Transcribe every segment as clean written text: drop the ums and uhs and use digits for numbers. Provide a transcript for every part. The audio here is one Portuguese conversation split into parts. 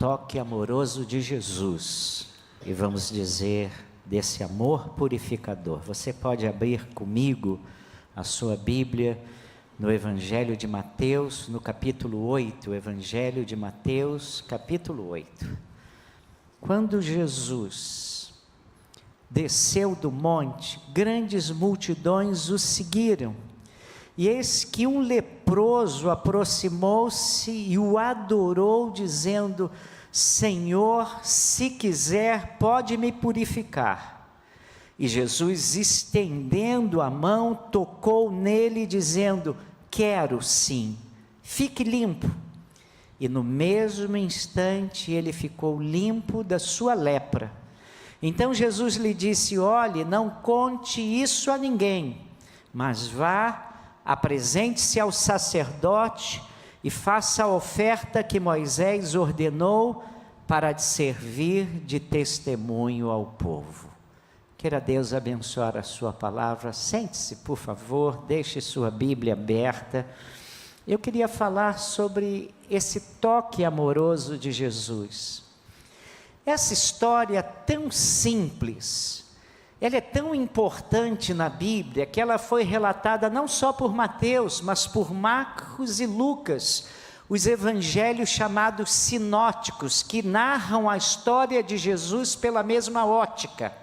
toque amoroso de Jesus. E vamos dizer desse amor purificador. Você pode abrir comigo a sua Bíblia no Evangelho de Mateus, no capítulo 8, Evangelho de Mateus, capítulo 8. Quando Jesus desceu do monte, grandes multidões o seguiram. E eis que um leproso aproximou-se e o adorou, dizendo: Senhor, se quiser, pode me purificar. E Jesus, estendendo a mão, tocou nele, dizendo: quero sim, fique limpo. E no mesmo instante ele ficou limpo da sua lepra. Então Jesus lhe disse: olhe, não conte isso a ninguém, mas vá, apresente-se ao sacerdote e faça a oferta que Moisés ordenou para te servir de testemunho ao povo. Queira Deus abençoar a sua palavra. Sente-se, por favor, deixe sua Bíblia aberta. Eu queria falar sobre esse toque amoroso de Jesus. Essa história tão simples, ela é tão importante na Bíblia, que ela foi relatada não só por Mateus, mas por Marcos e Lucas, os evangelhos chamados sinóticos, que narram a história de Jesus pela mesma ótica.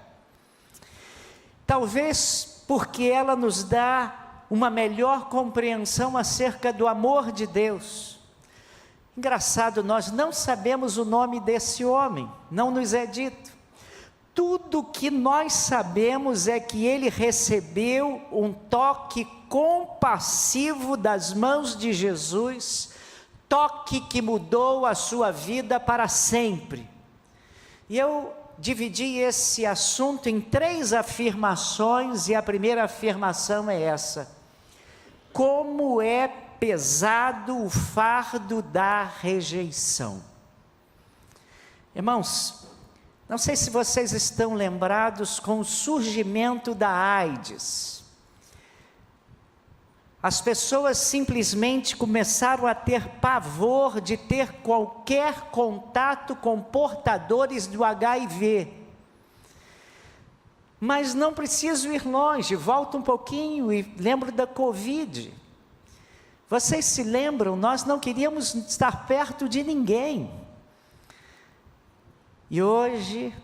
Talvez porque ela nos dá uma melhor compreensão acerca do amor de Deus. Engraçado, nós não sabemos o nome desse homem, não nos é dito. Tudo que nós sabemos é que ele recebeu um toque compassivo das mãos de Jesus, toque que mudou a sua vida para sempre. E eu dividi esse assunto em 3 afirmações, e a primeira afirmação é essa: como é pesado o fardo da rejeição. Irmãos, não sei se vocês estão lembrados com o surgimento da AIDS. As pessoas simplesmente começaram a ter pavor de ter qualquer contato com portadores do HIV. Mas não preciso ir longe, volto um pouquinho e lembro da Covid. Vocês se lembram, nós não queríamos estar perto de ninguém. E hoje,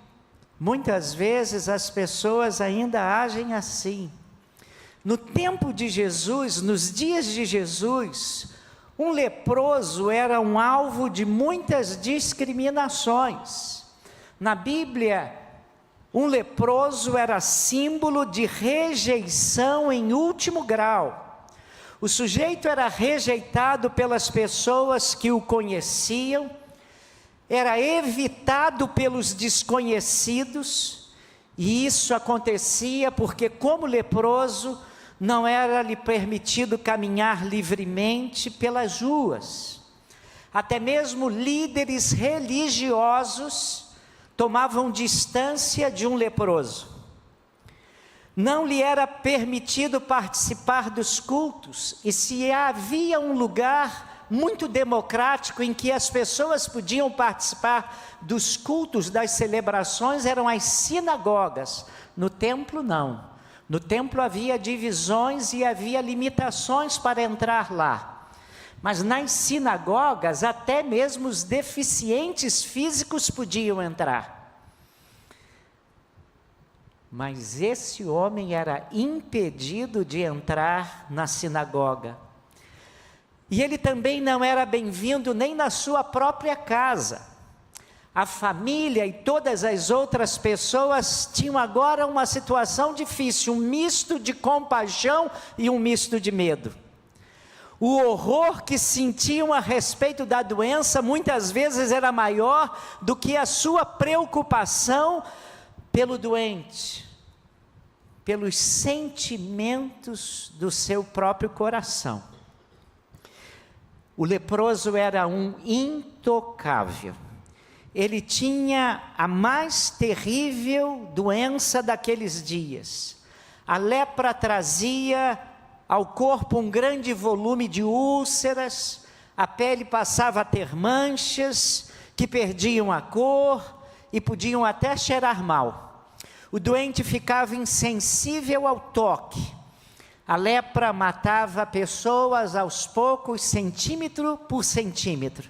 muitas vezes as pessoas ainda agem assim. No tempo de Jesus, nos dias de Jesus, um leproso era um alvo de muitas discriminações. Na Bíblia, um leproso era símbolo de rejeição em último grau. O sujeito era rejeitado pelas pessoas que o conheciam, era evitado pelos desconhecidos, e isso acontecia porque, como leproso, não era lhe permitido caminhar livremente pelas ruas. Até mesmo líderes religiosos tomavam distância de um leproso. Não lhe era permitido participar dos cultos, e se havia um lugar muito democrático em que as pessoas podiam participar dos cultos, das celebrações, eram as sinagogas. No templo não. No templo havia divisões e havia limitações para entrar lá. Mas nas sinagogas, até mesmo os deficientes físicos podiam entrar. Mas esse homem era impedido de entrar na sinagoga. E ele também não era bem-vindo nem na sua própria casa. A família e todas as outras pessoas tinham agora uma situação difícil, um misto de compaixão e um misto de medo. O horror que sentiam a respeito da doença muitas vezes era maior do que a sua preocupação pelo doente, pelos sentimentos do seu próprio coração. O leproso era um intocável. Ele tinha a mais terrível doença daqueles dias. A lepra trazia ao corpo um grande volume de úlceras, a pele passava a ter manchas, que perdiam a cor e podiam até cheirar mal. O doente ficava insensível ao toque. A lepra matava pessoas aos poucos, centímetro por centímetro.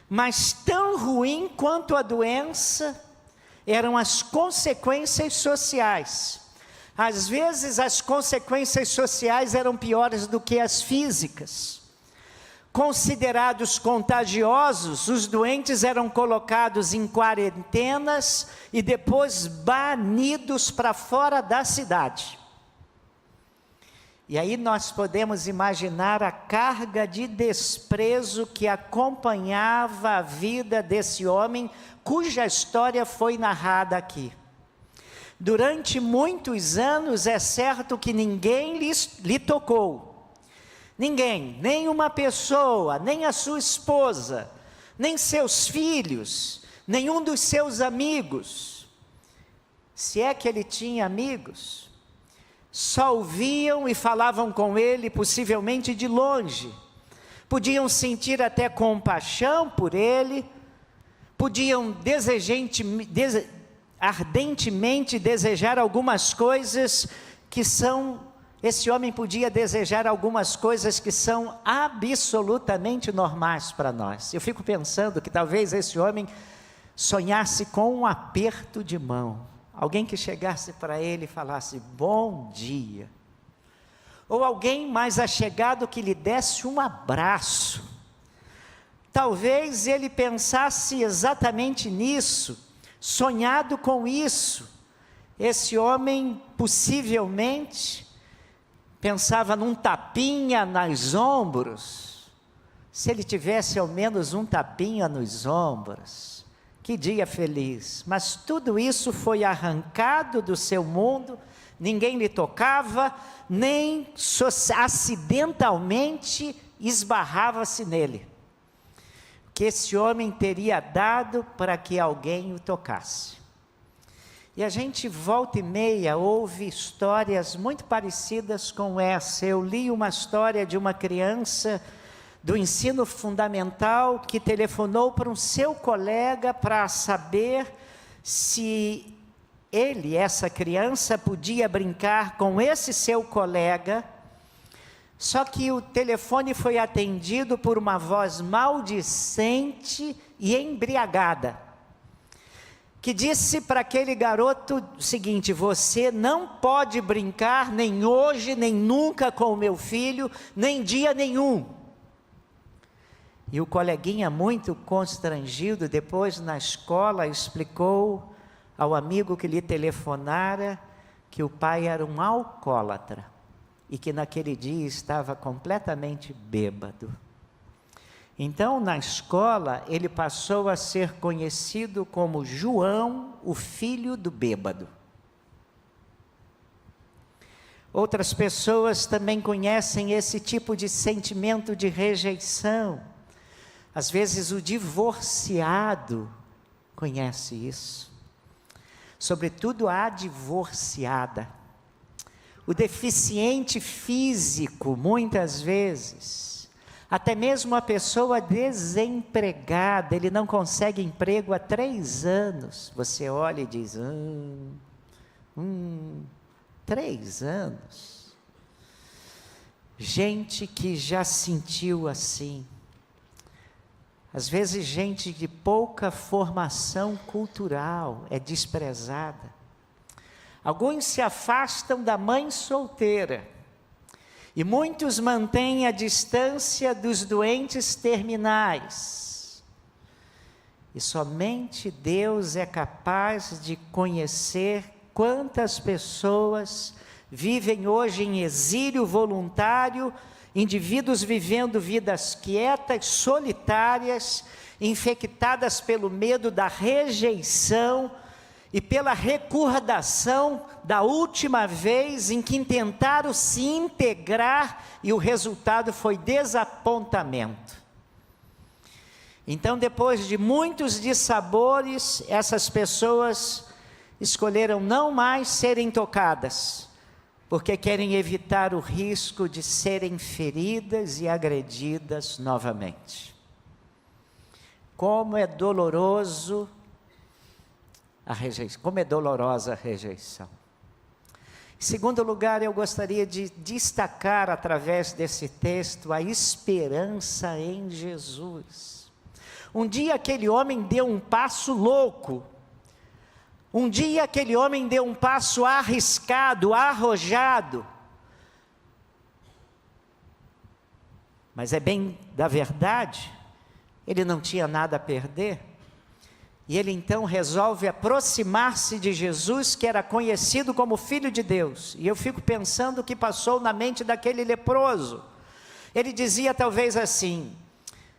Mas tão ruim quanto a doença eram as consequências sociais. Às vezes as consequências sociais eram piores do que as físicas. Considerados contagiosos, os doentes eram colocados em quarentenas e depois banidos para fora da cidade. E aí nós podemos imaginar a carga de desprezo que acompanhava a vida desse homem, cuja história foi narrada aqui. Durante muitos anos é certo que ninguém lhe tocou. Ninguém, nem uma pessoa, nem a sua esposa, nem seus filhos, nenhum dos seus amigos. Se é que ele tinha amigos, só ouviam e falavam com ele, possivelmente de longe. Podiam sentir até compaixão por ele, podiam ardentemente desejar algumas coisas que são, esse homem podia desejar algumas coisas que são absolutamente normais para nós. Eu fico pensando que talvez esse homem sonhasse com um aperto de mão. Alguém que chegasse para ele e falasse, bom dia. Ou alguém mais achegado que lhe desse um abraço. Talvez ele pensasse exatamente nisso, sonhado com isso. Esse homem possivelmente pensava num tapinha nos ombros. Se ele tivesse ao menos um tapinha nos ombros. Que dia feliz, mas tudo isso foi arrancado do seu mundo, ninguém lhe tocava, nem acidentalmente esbarrava-se nele. Que esse homem teria dado para que alguém o tocasse. E a gente volta e meia ouve histórias muito parecidas com essa. Eu li uma história de uma criança do ensino fundamental, que telefonou para um seu colega para saber se ele, essa criança, podia brincar com esse seu colega, só que o telefone foi atendido por uma voz maldicente e embriagada, que disse para aquele garoto o seguinte, você não pode brincar nem hoje, nem nunca com o meu filho, nem dia nenhum. E o coleguinha, muito constrangido, depois na escola explicou ao amigo que lhe telefonara que o pai era um alcoólatra e que naquele dia estava completamente bêbado. Então, na escola, ele passou a ser conhecido como João, o filho do bêbado. Outras pessoas também conhecem esse tipo de sentimento de rejeição. Às vezes o divorciado conhece isso, sobretudo a divorciada. O deficiente físico, muitas vezes, até mesmo a pessoa desempregada, ele não consegue emprego há 3 anos. Você olha e diz, 3 anos. Gente que já sentiu assim. Às vezes gente de pouca formação cultural é desprezada. Alguns se afastam da mãe solteira. E muitos mantêm a distância dos doentes terminais. E somente Deus é capaz de conhecer quantas pessoas vivem hoje em exílio voluntário, indivíduos vivendo vidas quietas, solitárias, infectadas pelo medo da rejeição e pela recordação da última vez em que tentaram se integrar e o resultado foi desapontamento. Então, depois de muitos dissabores, essas pessoas escolheram não mais serem tocadas, porque querem evitar o risco de serem feridas e agredidas novamente. Como é doloroso a rejeição, como é dolorosa a rejeição. Em segundo lugar, eu gostaria de destacar através desse texto a esperança em Jesus. Um dia aquele homem deu um passo louco. Um dia aquele homem deu um passo arriscado, arrojado. Mas é bem da verdade, ele não tinha nada a perder. E ele então resolve aproximar-se de Jesus, que era conhecido como Filho de Deus. E eu fico pensando o que passou na mente daquele leproso. Ele dizia talvez assim: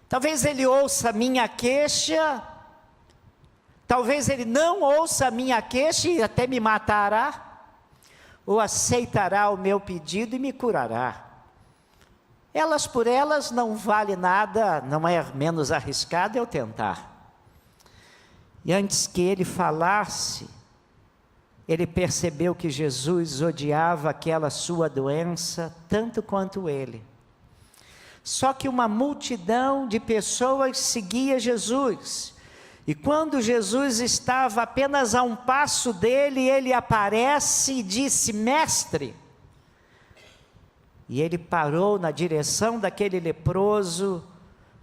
talvez ele ouça a minha queixa, talvez ele não ouça a minha queixa e até me matará, ou aceitará o meu pedido e me curará. Elas por elas não vale nada, não é menos arriscado eu tentar. E antes que ele falasse, ele percebeu que Jesus odiava aquela sua doença tanto quanto ele. Só que uma multidão de pessoas seguia Jesus. E quando Jesus estava apenas a um passo dele, ele aparece e disse: Mestre. E ele parou na direção daquele leproso,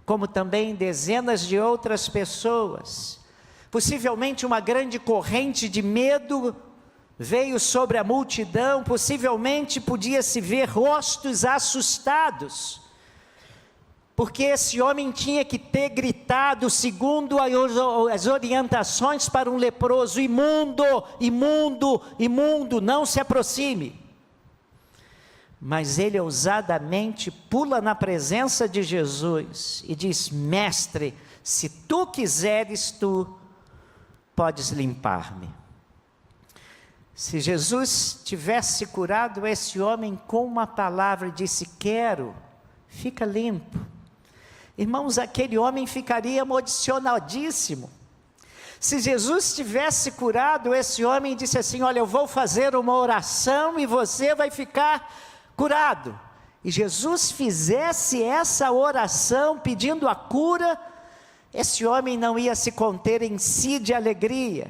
como também dezenas de outras pessoas. Possivelmente uma grande corrente de medo veio sobre a multidão, possivelmente podia-se ver rostos assustados, porque esse homem tinha que ter gritado, segundo as orientações para um leproso: imundo, imundo, imundo, não se aproxime. Mas ele ousadamente pula na presença de Jesus e diz: Mestre, se tu quiseres, tu podes limpar-me. Se Jesus tivesse curado esse homem com uma palavra e disse: quero, fica limpo. Irmãos, aquele homem ficaria emocionadíssimo. Se Jesus tivesse curado esse homem e disse assim: olha, eu vou fazer uma oração e você vai ficar curado. E Jesus fizesse essa oração pedindo a cura, esse homem não ia se conter em si de alegria.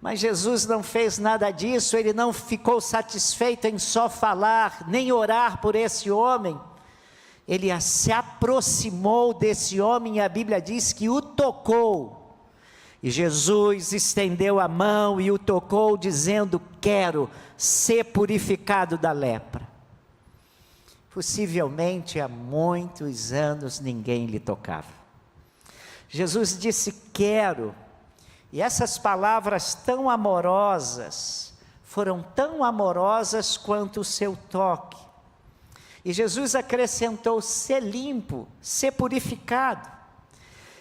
Mas Jesus não fez nada disso, ele não ficou satisfeito em só falar, nem orar por esse homem. Ele se aproximou desse homem e a Bíblia diz que o tocou. E Jesus estendeu a mão e o tocou, dizendo: quero ser purificado da lepra. Possivelmente há muitos anos ninguém lhe tocava. Jesus disse: quero. E essas palavras tão amorosas, foram tão amorosas quanto o seu toque. E Jesus acrescentou: ser limpo, ser purificado.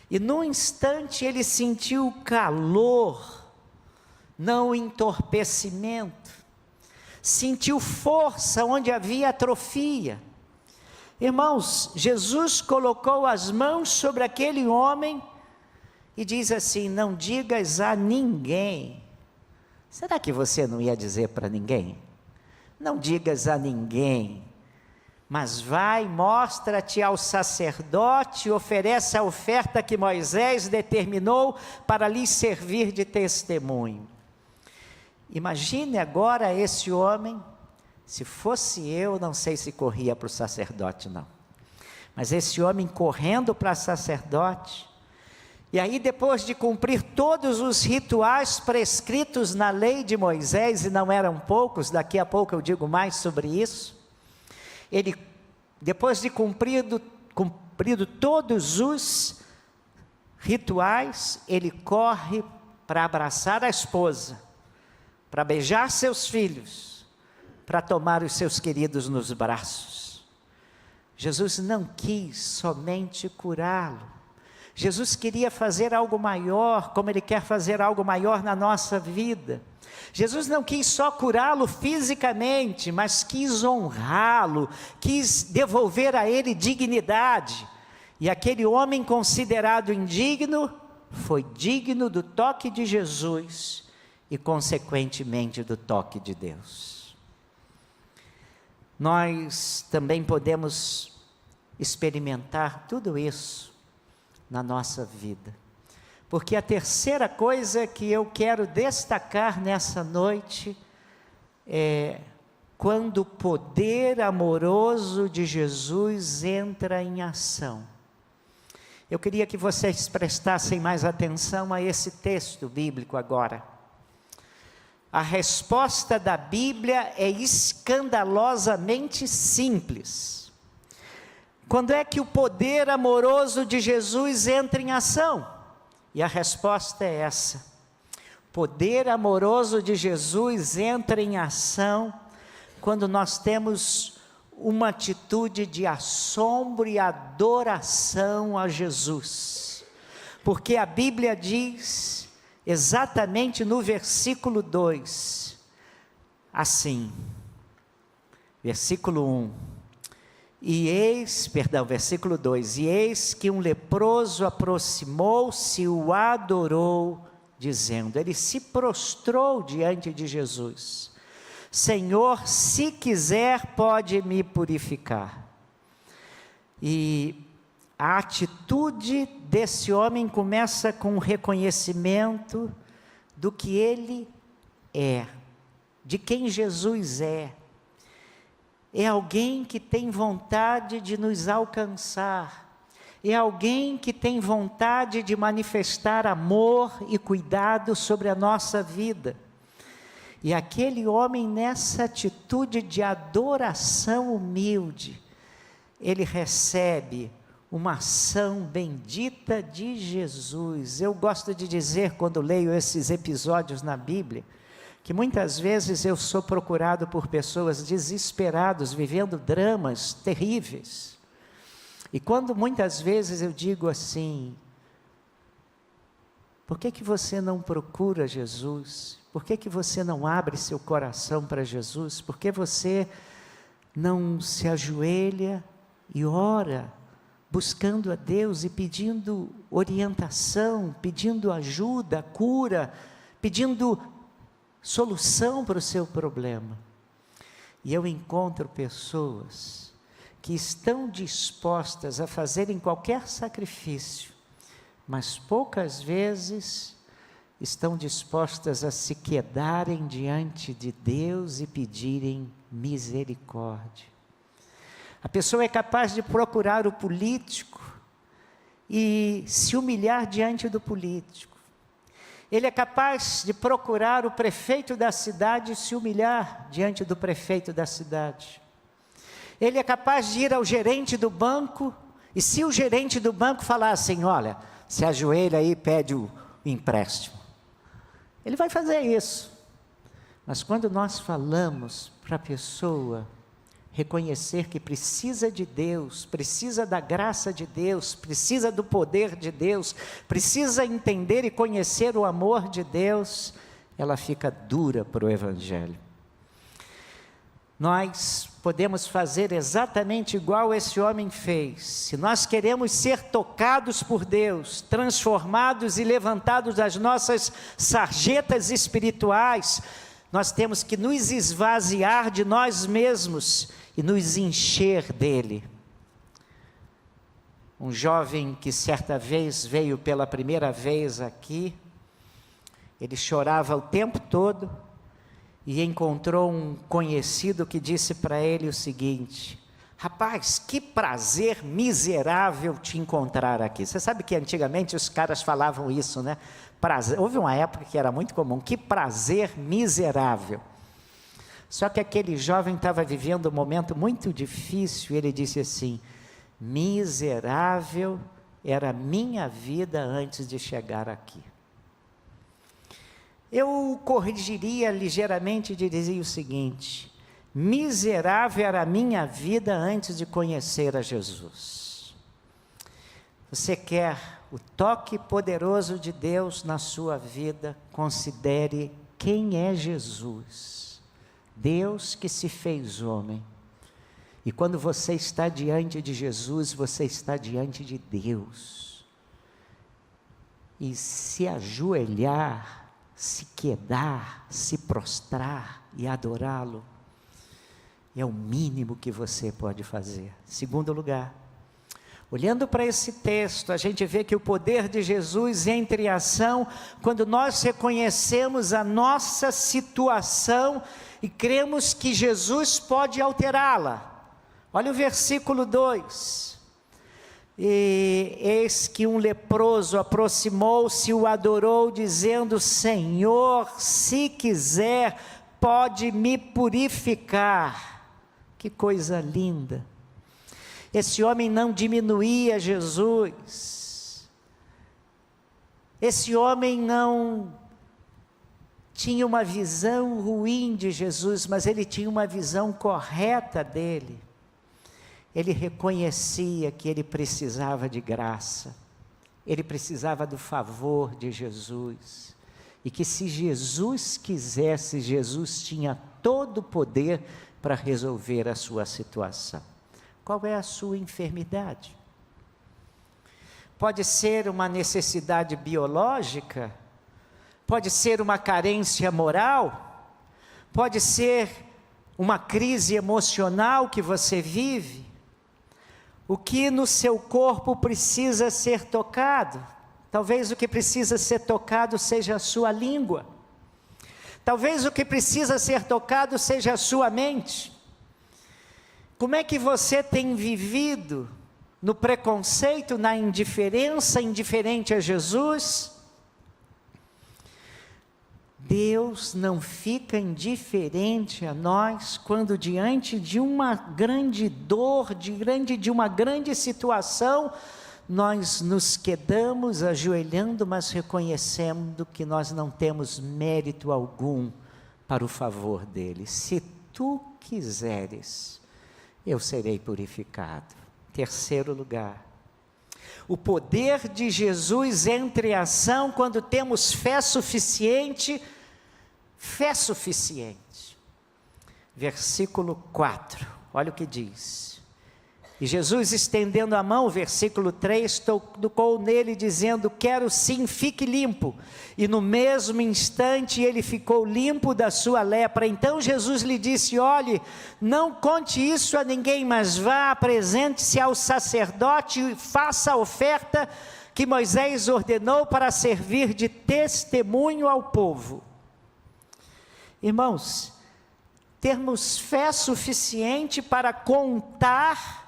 E num instante ele sentiu o calor, não o entorpecimento. Sentiu força onde havia atrofia. Irmãos, Jesus colocou as mãos sobre aquele homem e diz assim: não digas a ninguém. Será que você não ia dizer para ninguém? Não digas a ninguém, mas vai, mostra-te ao sacerdote, oferece a oferta que Moisés determinou para lhe servir de testemunho. Imagine agora esse homem. Se fosse eu, não sei se corria para o sacerdote não, mas esse homem correndo para o sacerdote, e aí depois de cumprir todos os rituais prescritos na lei de Moisés, e não eram poucos, daqui a pouco eu digo mais sobre isso, ele, depois de cumprido todos os rituais, ele corre para abraçar a esposa, para beijar seus filhos, para tomar os seus queridos nos braços. Jesus não quis somente curá-lo. Jesus queria fazer algo maior, como Ele quer fazer algo maior na nossa vida. Jesus não quis só curá-lo fisicamente, mas quis honrá-lo, quis devolver a ele dignidade. E aquele homem considerado indigno, foi digno do toque de Jesus e consequentemente do toque de Deus. Nós também podemos experimentar tudo isso na nossa vida. Porque a terceira coisa que eu quero destacar nessa noite é quando o poder amoroso de Jesus entra em ação. Eu queria que vocês prestassem mais atenção a esse texto bíblico agora. A resposta da Bíblia é escandalosamente simples. Quando é que o poder amoroso de Jesus entra em ação? E a resposta é essa: o poder amoroso de Jesus entra em ação quando nós temos uma atitude de assombro e adoração a Jesus. Porque a Bíblia diz, exatamente no versículo 2, assim, versículo 1, versículo 2, e eis que um leproso aproximou-se e o adorou, dizendo, ele se prostrou diante de Jesus, Senhor, se quiser pode me purificar. E a atitude desse homem começa com o reconhecimento do que ele é, de quem Jesus é. É alguém que tem vontade de nos alcançar, é alguém que tem vontade de manifestar amor e cuidado sobre a nossa vida. E aquele homem, nessa atitude de adoração humilde, ele recebe uma ação bendita de Jesus. Eu gosto de dizer, quando leio esses episódios na Bíblia, que muitas vezes eu sou procurado por pessoas desesperadas, vivendo dramas terríveis. E quando muitas vezes eu digo assim, por que você não procura Jesus? Por que você não abre seu coração para Jesus? Por que você não se ajoelha e ora, buscando a Deus e pedindo orientação, pedindo ajuda, cura, pedindo solução para o seu problema? E eu encontro pessoas que estão dispostas a fazerem qualquer sacrifício, mas poucas vezes estão dispostas a se quedarem diante de Deus e pedirem misericórdia. A pessoa é capaz de procurar o político e se humilhar diante do político. Ele é capaz de procurar o prefeito da cidade e se humilhar diante do prefeito da cidade. Ele é capaz de ir ao gerente do banco, e se o gerente do banco falar assim, olha, se ajoelha aí e pede o empréstimo, ele vai fazer isso. Mas quando nós falamos para a pessoa reconhecer que precisa de Deus, precisa da graça de Deus, precisa do poder de Deus, precisa entender e conhecer o amor de Deus, ela fica dura para o Evangelho. Nós podemos fazer exatamente igual esse homem fez. Se nós queremos ser tocados por Deus, transformados e levantados das nossas sarjetas espirituais, nós temos que nos esvaziar de nós mesmos e nos encher dele. Um jovem que certa vez veio pela primeira vez aqui, ele chorava o tempo todo, e encontrou um conhecido que disse para ele o seguinte, rapaz, que prazer miserável te encontrar aqui. Você sabe que antigamente os caras falavam isso, né? Houve uma época que era muito comum, que prazer miserável. Só que aquele jovem estava vivendo um momento muito difícil, e ele disse assim, miserável era a minha vida antes de chegar aqui. Eu corrigiria ligeiramente e diria o seguinte, miserável era a minha vida antes de conhecer a Jesus. Você quer o toque poderoso de Deus na sua vida? Considere quem é Jesus. Deus que se fez homem. E quando você está diante de Jesus, você está diante de Deus. E se ajoelhar, se quedar, se prostrar e adorá-lo, é o mínimo que você pode fazer. Segundo lugar, Olhando para esse texto, a gente vê que o poder de Jesus entra em ação quando nós reconhecemos a nossa situação e cremos que Jesus pode alterá-la. Olha o versículo 2. E eis que um leproso aproximou-se e o adorou, dizendo: Senhor, se quiser, pode me purificar. Que coisa linda! Esse homem não diminuía Jesus, esse homem não tinha uma visão ruim de Jesus, mas ele tinha uma visão correta dele. Ele reconhecia que ele precisava de graça, ele precisava do favor de Jesus, e que se Jesus quisesse, Jesus tinha todo o poder para resolver a sua situação. Qual é a sua enfermidade? Pode ser uma necessidade biológica, pode ser uma carência moral, pode ser uma crise emocional que você vive. O que no seu corpo precisa ser tocado? Talvez o que precisa ser tocado seja a sua língua. Talvez o que precisa ser tocado seja a sua mente. Como é que você tem vivido no preconceito, na indiferença, indiferente a Jesus? Deus não fica indiferente a nós quando diante de uma grande dor, de uma grande situação, nós nos quedamos ajoelhando, mas reconhecendo que nós não temos mérito algum para o favor dele. Se tu quiseres, eu serei purificado. Terceiro lugar, o poder de Jesus entra em ação quando temos fé suficiente. Versículo 4, olha o que diz. E Jesus, estendendo a mão, versículo 3, tocou nele, dizendo: quero sim, fique limpo. E no mesmo instante ele ficou limpo da sua lepra. Então Jesus lhe disse: olhe, não conte isso a ninguém, mas vá, apresente-se ao sacerdote e faça a oferta que Moisés ordenou para servir de testemunho ao povo. Irmãos, termos fé suficiente para contar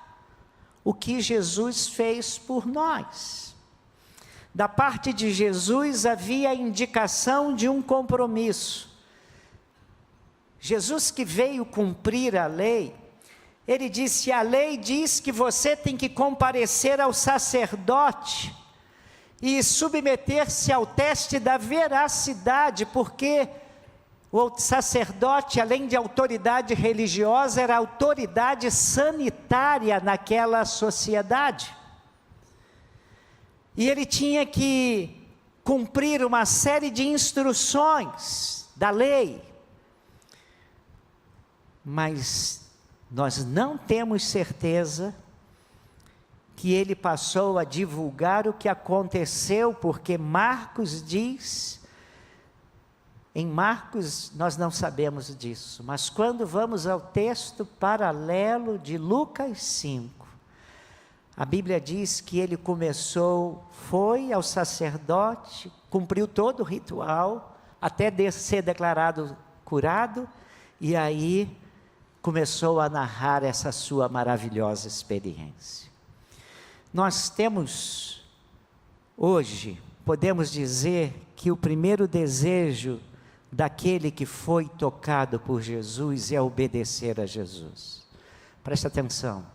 o que Jesus fez por nós. Da parte de Jesus havia a indicação de um compromisso. Jesus, que veio cumprir a lei, ele disse: a lei diz que você tem que comparecer ao sacerdote e submeter-se ao teste da veracidade, porque o sacerdote, além de autoridade religiosa, era autoridade sanitária naquela sociedade. E ele tinha que cumprir uma série de instruções da lei. Mas nós não temos certeza que ele passou a divulgar o que aconteceu, porque Marcos diz... Em Marcos nós não sabemos disso, mas quando vamos ao texto paralelo de Lucas 5, a Bíblia diz que ele foi ao sacerdote, cumpriu todo o ritual, até ser declarado curado, e aí começou a narrar essa sua maravilhosa experiência. Nós temos, hoje, podemos dizer que o primeiro desejo daquele que foi tocado por Jesus é obedecer a Jesus. Presta atenção,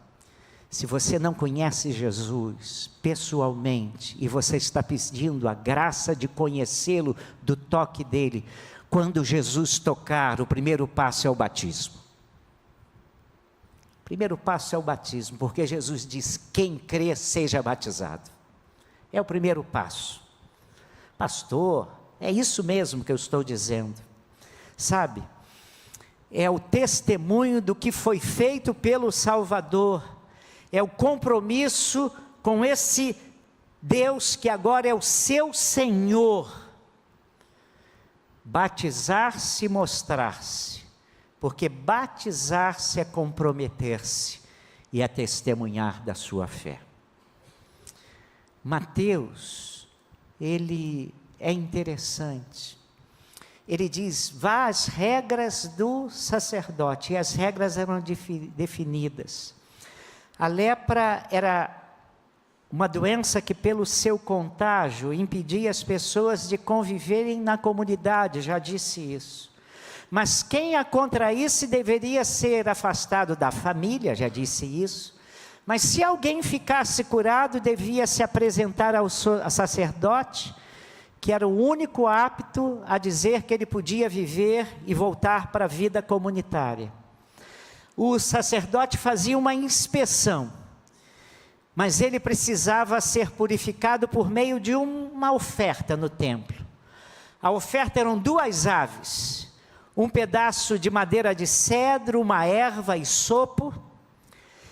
se você não conhece Jesus pessoalmente, e você está pedindo a graça de conhecê-lo, do toque dele, quando Jesus tocar, o primeiro passo é o batismo. O primeiro passo é o batismo, porque Jesus diz: quem crê seja batizado. É o primeiro passo. Pastor, é isso mesmo que eu estou dizendo. Sabe, é o testemunho do que foi feito pelo Salvador, é o compromisso com esse Deus que agora é o seu Senhor. Batizar-se e mostrar-se, porque batizar-se é comprometer-se e é testemunhar da sua fé. Mateus, ele é interessante. Ele diz, vá às regras do sacerdote, e as regras eram definidas. A lepra era uma doença que, pelo seu contágio, impedia as pessoas de conviverem na comunidade, já disse isso. Mas quem a contraísse deveria ser afastado da família, já disse isso. Mas se alguém ficasse curado, devia se apresentar ao sacerdote, que era o único apto a dizer que ele podia viver e voltar para a vida comunitária. O sacerdote fazia uma inspeção, mas ele precisava ser purificado por meio de uma oferta no templo. A oferta eram 2 aves, um pedaço de madeira de cedro, uma erva e sopo,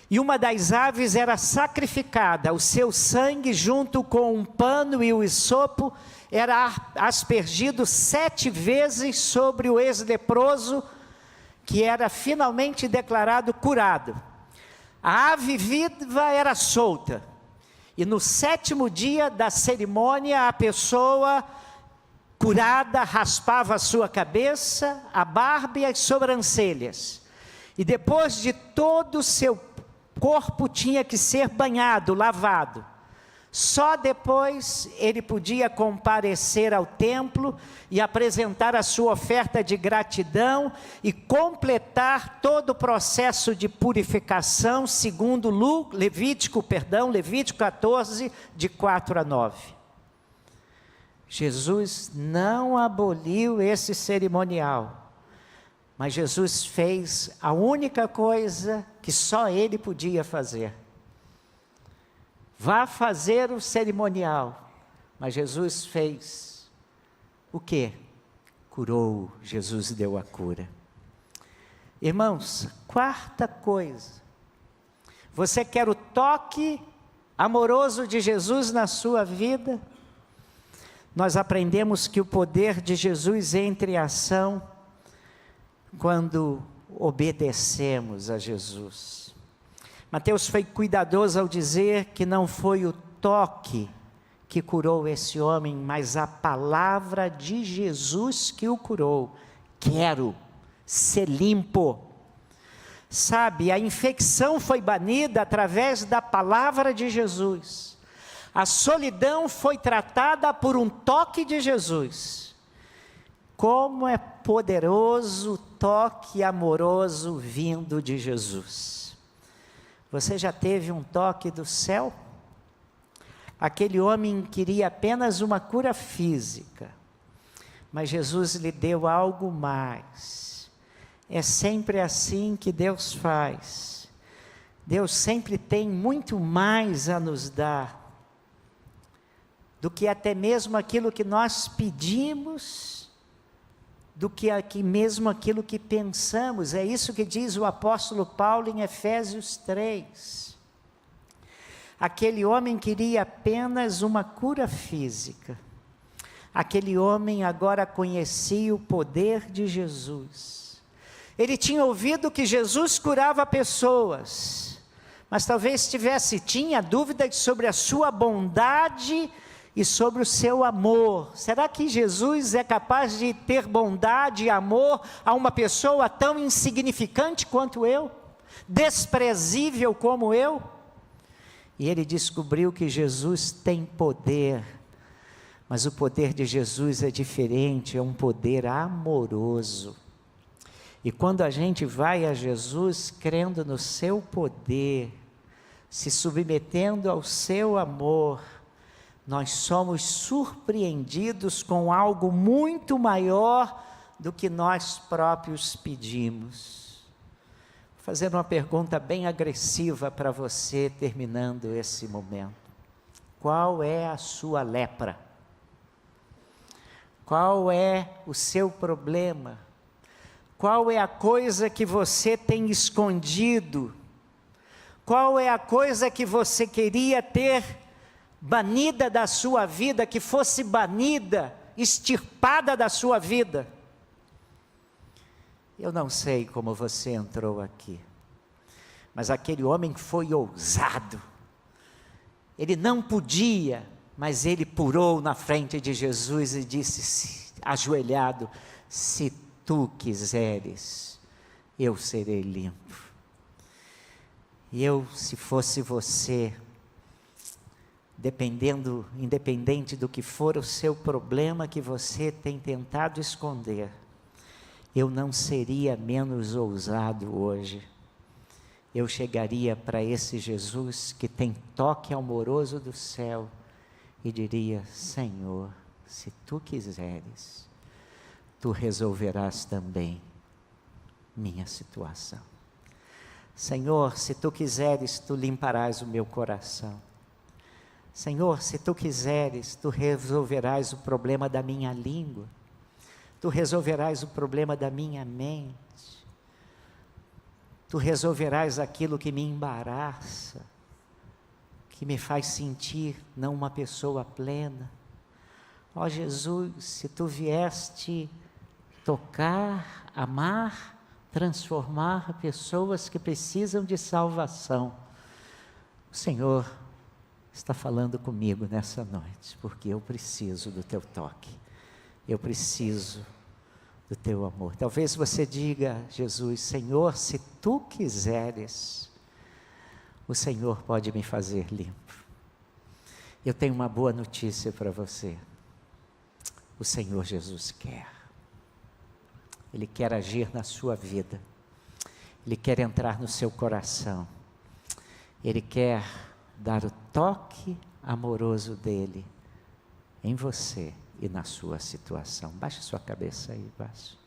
e uma das aves era sacrificada, o seu sangue junto com um pano e o hisopo era aspergido 7 vezes sobre o ex-leproso, que era finalmente declarado curado. A ave viva era solta, e no 7º dia da cerimônia, a pessoa curada raspava a sua cabeça, a barba e as sobrancelhas, e depois de todo o seu corpo tinha que ser banhado, lavado. Só depois ele podia comparecer ao templo e apresentar a sua oferta de gratidão e completar todo o processo de purificação, segundo Levítico 14, de 4 a 9. Jesus não aboliu esse cerimonial, mas Jesus fez a única coisa que só ele podia fazer. Vá fazer o cerimonial, mas Jesus fez o quê? Curou, Jesus deu a cura. Irmãos, 4ª coisa, você quer o toque amoroso de Jesus na sua vida? Nós aprendemos que o poder de Jesus entra em ação quando obedecemos a Jesus. Mateus foi cuidadoso ao dizer que não foi o toque que curou esse homem, mas a palavra de Jesus que o curou. Quero ser limpo. Sabe, a infecção foi banida através da palavra de Jesus. A solidão foi tratada por um toque de Jesus. Como é poderoso o toque amoroso vindo de Jesus. Você já teve um toque do céu? Aquele homem queria apenas uma cura física, mas Jesus lhe deu algo mais. É sempre assim que Deus faz. Deus sempre tem muito mais a nos dar, do que até mesmo aquilo que nós pedimos, do que aqui mesmo aquilo que pensamos. É isso que diz o apóstolo Paulo em Efésios 3. Aquele homem queria apenas uma cura física. Aquele homem agora conhecia o poder de Jesus. Ele tinha ouvido que Jesus curava pessoas, mas talvez tinha dúvidas sobre a sua bondade e sobre o seu amor. Será que Jesus é capaz de ter bondade e amor a uma pessoa tão insignificante quanto eu? Desprezível como eu? E ele descobriu que Jesus tem poder, mas o poder de Jesus é diferente, é um poder amoroso. E quando a gente vai a Jesus crendo no seu poder, se submetendo ao seu amor, nós somos surpreendidos com algo muito maior do que nós próprios pedimos. Vou fazer uma pergunta bem agressiva para você, terminando esse momento. Qual é a sua lepra? Qual é o seu problema? Qual é a coisa que você tem escondido? Qual é a coisa que você queria ter banida da sua vida, que fosse banida, extirpada da sua vida? Eu não sei como você entrou aqui, mas aquele homem foi ousado. Ele não podia, mas ele pulou na frente de Jesus e disse, ajoelhado: se tu quiseres, eu serei limpo. E eu, se fosse você, independente do que for o seu problema que você tem tentado esconder, eu não seria menos ousado hoje. Eu chegaria para esse Jesus que tem toque amoroso do céu e diria: Senhor, se tu quiseres, tu resolverás também minha situação. Senhor, se tu quiseres, tu limparás o meu coração. Senhor, se tu quiseres, tu resolverás o problema da minha língua. Tu resolverás o problema da minha mente. Tu resolverás aquilo que me embaraça, que me faz sentir não uma pessoa plena. Ó Jesus, se tu vieste tocar, amar, transformar pessoas que precisam de salvação, o Senhor está falando comigo nessa noite, porque eu preciso do teu toque, eu preciso do teu amor. Talvez você diga: Jesus, Senhor, se tu quiseres, o Senhor pode me fazer limpo. Eu tenho uma boa notícia para você. O Senhor Jesus quer. Ele quer agir na sua vida. Ele quer entrar no seu coração. Ele quer dar o toque amoroso dele em você e na sua situação. Baixe sua cabeça aí, baixo.